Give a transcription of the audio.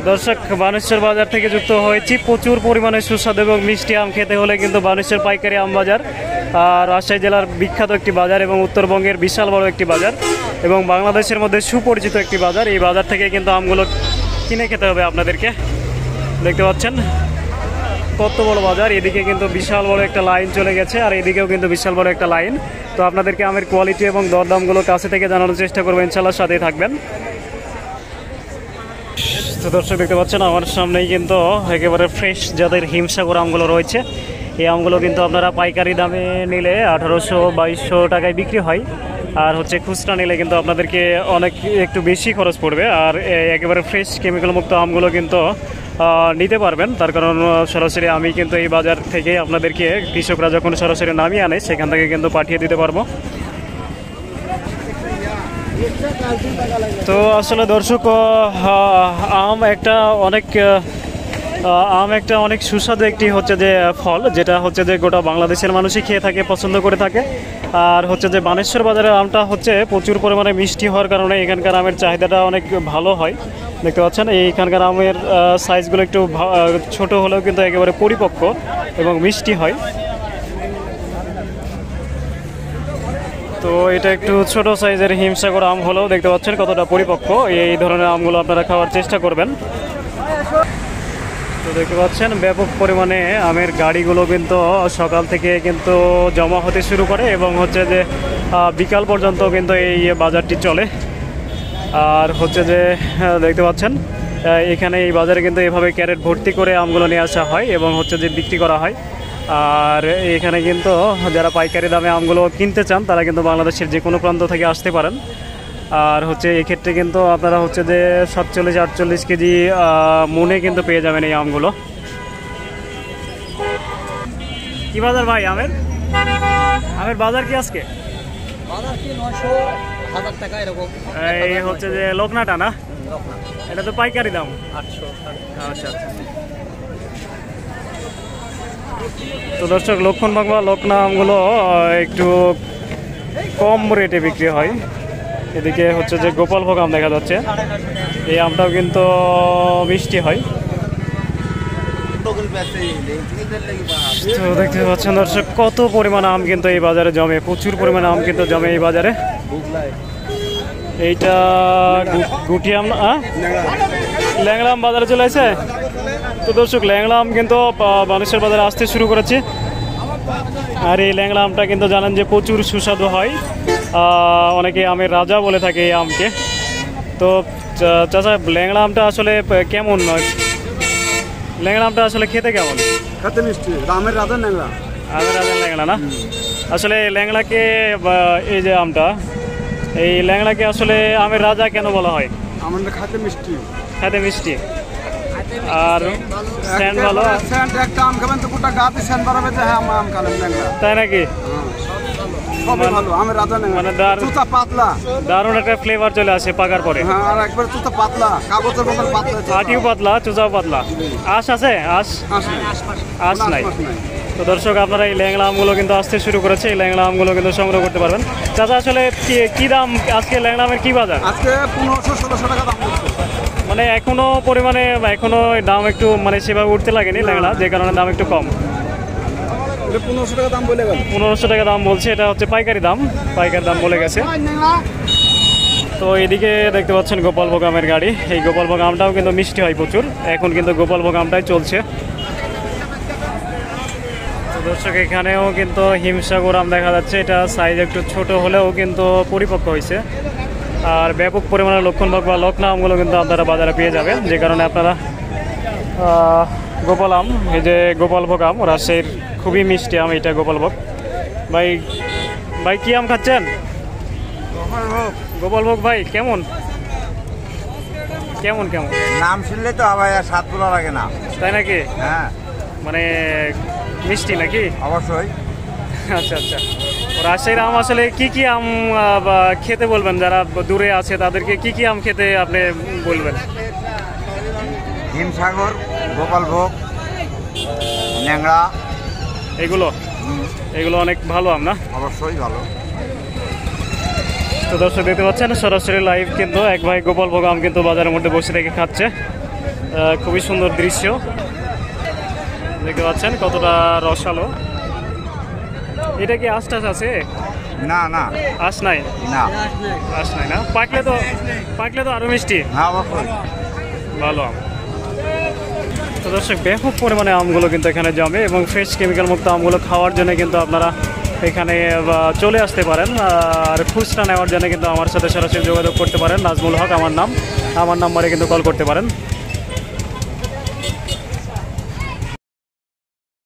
দর্শক, বানেশ্বর বাজার থেকে যুক্ত হয়েছি। প্রচুর পরিমাণে সুস্বাদু এবং মিষ্টি আম খেতে হলে কিন্তু বানেশ্বর পাইকারি আম বাজার রাজশাহী জেলার বিখ্যাত একটি বাজার এবং উত্তরবঙ্গের বিশাল বড় একটি বাজার এবং বাংলাদেশের মধ্যে সুপরিচিত একটি বাজার। এই বাজার থেকে কিন্তু আমগুলো কিনে খেতে হবে আপনাদেরকে। দেখতে পাচ্ছেন কত বড় বাজার। এদিকে কিন্তু বিশাল বড় একটা লাইন চলে গেছে, আর এদিকেও কিন্তু বিশাল বড় একটা লাইন। তো আপনাদেরকে আমের কোয়ালিটি এবং দরদামগুলো কাছে থেকে জানানোর চেষ্টা করবো, ইনশাল্লাহ সাথেই থাকবেন। তো দর্শক, দেখতে পাচ্ছেন আমার সামনেই কিন্তু একেবারে ফ্রেশ যাদের হিমসাগর আমগুলো রয়েছে। এই আমগুলো কিন্তু আপনারা পাইকারি দামে নিলে 1800-2200 টাকায় বিক্রি হয়, আর হচ্ছে খুচরা নিলে কিন্তু আপনাদেরকে একটু বেশি খরচ পড়বে। আর একেবারে ফ্রেশ কেমিক্যাল মুক্ত আমগুলো কিন্তু নিতে পারবেন। তার কারণ সরাসরি আমি কিন্তু এই বাজার থেকে আপনাদেরকে কৃষকরা যখন সরাসরি নামিয়ে আনে সেখান থেকে কিন্তু পাঠিয়ে দিতে পারবো। তো আসলে দর্শক, আম একটা অনেক সুস্বাদু একটি হচ্ছে যে ফল, যেটা হচ্ছে যে গোটা বাংলাদেশের মানুষই খেয়ে থাকে, পছন্দ করে থাকে। আর হচ্ছে যে বানেশ্বর বাজারের আমটা হচ্ছে প্রচুর পরিমাণে মিষ্টি হওয়ার কারণে এখানকার আমের চাহিদাটা অনেক ভালো হয়। দেখতে পাচ্ছেন এইখানকার আমের সাইজগুলো একটু ছোট হলেও কিন্তু একেবারে পরিপক্ক এবং মিষ্টি হয়। তো এটা একটু ছোট সাইজের হিমসাগর আম হলেও দেখতে পাচ্ছেন কতটা পরিপক্ক। এই ধরনের আমগুলো আপনারা খাওয়ার চেষ্টা করবেন। তো দেখতে পাচ্ছেন ব্যাপক পরিমাণে আমের গাড়িগুলো কিন্তু সকাল থেকে কিন্তু জমা হতে শুরু করে এবং হচ্ছে যে বিকাল পর্যন্ত কিন্তু এই বাজারটি চলে। আর হচ্ছে যে দেখতে পাচ্ছেন এখানে এই বাজারে কিন্তু এভাবে ক্যারেট ভর্তি করে আমগুলো নিয়ে আসা হয় এবং হচ্ছে যে বিক্রি করা হয়। আর এখানে কিন্তু যারা পাইকারি দামে আমগুলো কিনতে চান তারা কিন্তু বাংলাদেশের যে কোনো প্রান্ত থেকে আসতে পারেন। আর হচ্ছে এক্ষেত্রে কিন্তু আপনারা হচ্ছে যে 47-48 কেজি মনে কিন্তু পেয়ে যাবেন এই আমগুলো। কি বাজার ভাই আমের বাজার কি আজকে? এই হচ্ছে যে লোকনাটা না, এটা তো পাইকারি দাম 800। আচ্ছা। তো দর্শক, লক্ষণবাগ বা লকনা আমগুলো একটু কম রেটে বিক্রি হয়। এদিকে হচ্ছে যে গোপালভোগ আম দেখা যাচ্ছে, এই আমটাও কিন্তু মিষ্টি হয়। তো দেখতে পাচ্ছেন দর্শক কত পরিমাণ আম কিন্তু এই বাজারে জমে, প্রচুর পরিমাণ আম কিন্তু জমে এই বাজারে। এইটা গুটি আম না, ল্যাংড়া আম বাজারে চলে আসে। তো দর্শক, ল্যাংড়া আম কিন্তু বানেশ্বর বাজারে আসতে শুরু করেছে। আর এই ল্যাংড়া আমটা কিন্তু জানেন যে প্রচুর সুস্বাদু হয়, অনেকে আমের রাজা বলে থাকে এই আমকে। তো চাচা, ল্যাংড়া আমটা আসলে কেমন নয়? ল্যাংড়া আমটা আসলে খেতে কেমন? খেতে মিষ্টি, আমের রাজা ল্যাংড়া। আমের রাজা ল্যাংড়া না? আসলে ল্যাংড়াকে এই যে আমটা, এই ল্যাংড়াকে আসলে আমের রাজা কেন বলা হয়? আমাদের খেতে মিষ্টি। খেতে মিষ্টি আর স্যান্ড ভালো। স্যান্ড একটা আম খাবেন তো গোটা গাতে স্যান্ড বাড়াবে যে হ্যাঁ আম খাবেন ল্যাংড়া। তাই নাকি? সবই ভালো, আমের রাজা ল্যাংড়া। মানে তুতা পাতলা, দারুণ একটা ফ্লেভার চলে আসে পাকার পরে। হ্যাঁ, আর একবার তুতা পাতলা, কাগজের মতন পাতলা। আটিও পাতলা, চুচাও পাতলা। আঁশ আছে? আঁশ নাই। তো দর্শক, আপনারা এই ল্যাংড়া আমগুলো কিন্তু আসতে শুরু করেছে, এই ল্যাংড়া আমগুলো কিন্তু সংগ্রহ করতে পারবেন। চাচা, আসলে কি দাম আজকে ল্যাংড়া আমের? কি বাজার আজকে? 1500-1600 টাকা দাম হচ্ছে। মানে এখনো দাম একটু মানে সেভাবে উঠতে লাগেনি ল্যাংড়া, যে কারণে দাম একটু কম। 1500 টাকা দাম বলে গেল। 1500 টাকা দাম বলছে, এটা হচ্ছে পাইকারি দাম বলে গেছে। তো এদিকে দেখতে পাচ্ছেন গোপালভোগ আমের গাড়ি। এই গোপালভোগ আমটাও কিন্তু মিষ্টি হয় প্রচুর, এখন কিন্তু গোপালভোগ আমটাই চলছে। তো দর্শক, এখানেও কিন্তু হিমসাগর আম দেখা যাচ্ছে, এটা সাইজ একটু ছোট হলেও কিন্তু পরিপক্ক হয়েছে। আর ব্যাপক পরিমাণে লক্ষণভোগ বা লকনা আমগুলো কিন্তু আপনারা বাজারে পেয়ে যাবেন, যে কারণে আপনারা গোপাল আম, এই যে গোপালভোগ আম রাজশাহীর খুবই মিষ্টি আম এটা গোপালভোগ। ভাই কি আম খাচ্ছেন? গোপালভোগ। ভাই কেমন নাম শুনলে তো ভাই আর স্বাদ বলা লাগে না। তাই নাকি? হ্যাঁ, মানে মিষ্টি নাকি? অবশ্যই। আচ্ছা। রাজশাহীর আম আসলে কি আম খেতে বলবেন? যারা দূরে আছে তাদেরকে কি আম খেতে আপনি বলবেন? হিমসাগর, গোপালভোগ, ল্যাংড়া, এগুলো অনেক ভালো আম না? অবশ্যই ভালো। তো দর্শক দেখতে পাচ্ছেন সরাসরি লাইভ কিন্তু এক ভাই গোপাল ভোগ আম কিন্তু বাজারের মধ্যে বসে রেখে খাচ্ছে। খুবই সুন্দর দৃশ্য দেখতে পাচ্ছেন, কতটা রসালো। এটা কি আশ টাশ আছে? না না আশ নাই, না আশ নাই না। পাকলে তো আরো মিষ্টি, ভালো আম। তো দর্শক ব্যাপক পরিমাণে আমগুলো কিন্তু এখানে জমে এবং ফ্রেশ কেমিক্যাল মুক্ত আমগুলো খাওয়ার জন্য কিন্তু আপনারা এখানে চলে আসতে পারেন। আর খুচরা নেওয়ার জন্য কিন্তু আমার সাথে সরাসরি যোগাযোগ করতে পারেন। নাজমুল হক আমার নাম, আমার নাম্বারে কিন্তু কল করতে পারেন।